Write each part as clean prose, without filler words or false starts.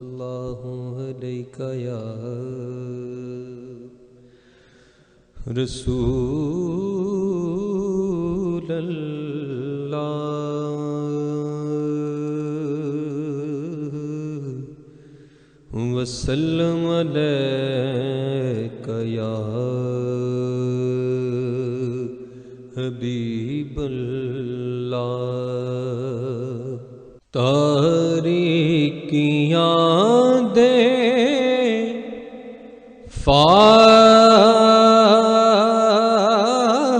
اللہ علیک یا رسول اللہ وسلم علیک یا حبیب اللہ تاریکیاں دے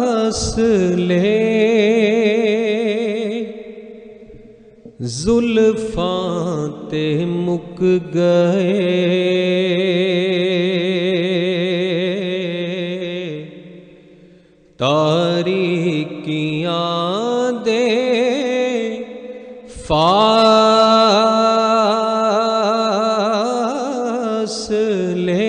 فاصلے زلفاں تے مک گئے تاریکیاں دے فاصلے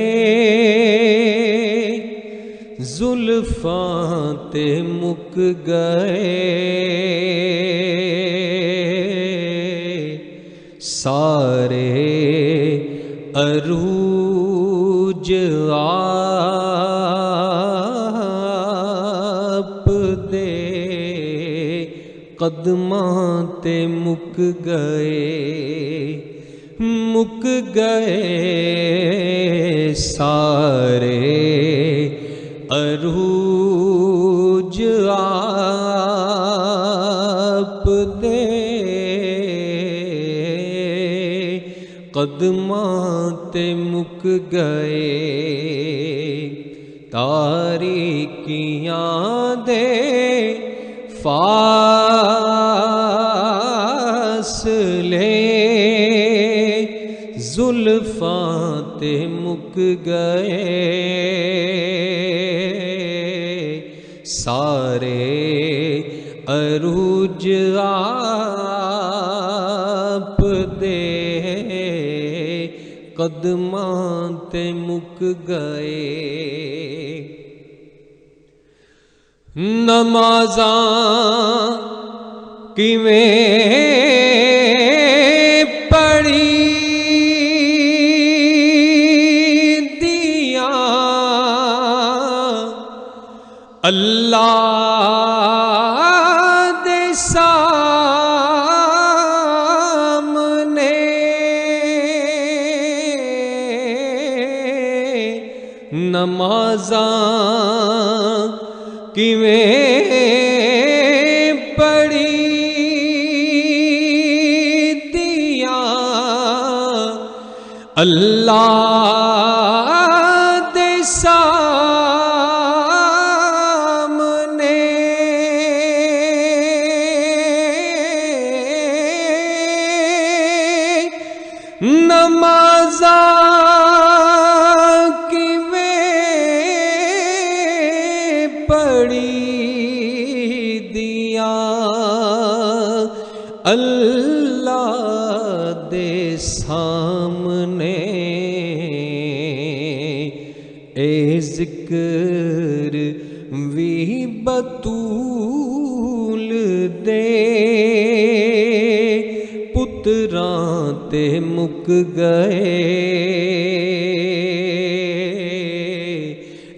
زلفاں تے مک گئے سارے عروج آپ دے قدماں تے مک گئے سارے عروج آپ دے قدماں تے مک گئے تاریکیاں دے فاصلے زلفاں تے مک گئے سارے عروج آپ دے قدماں تے مک گئے نمازاں کیویں پڑھی دیاں اللہ دے سامنے نمازاں کیویں پڑھی دیاں اللہ دے سامنے نمازاں پڑھی دیاں اللہ دے سامنے اے ذکر وی بطول دے پتراں تے مک گئے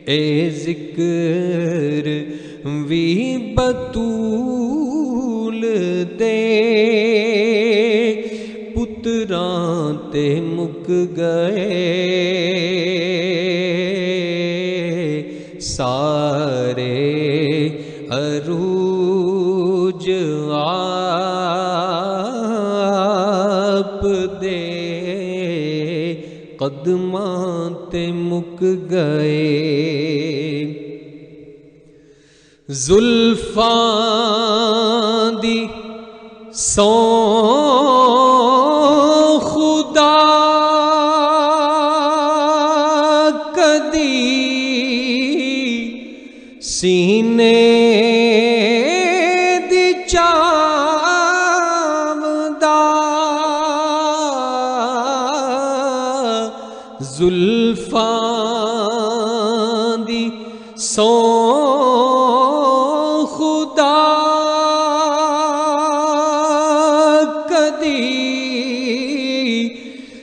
اے ذکر وی بطول دے پتراں تے مک گئے سارے عروج آپ دے قدماں تے مک گئے زلفاں دی سوں خدا کدی سینے دی چاودا زلفاں دی سوں خدا کدی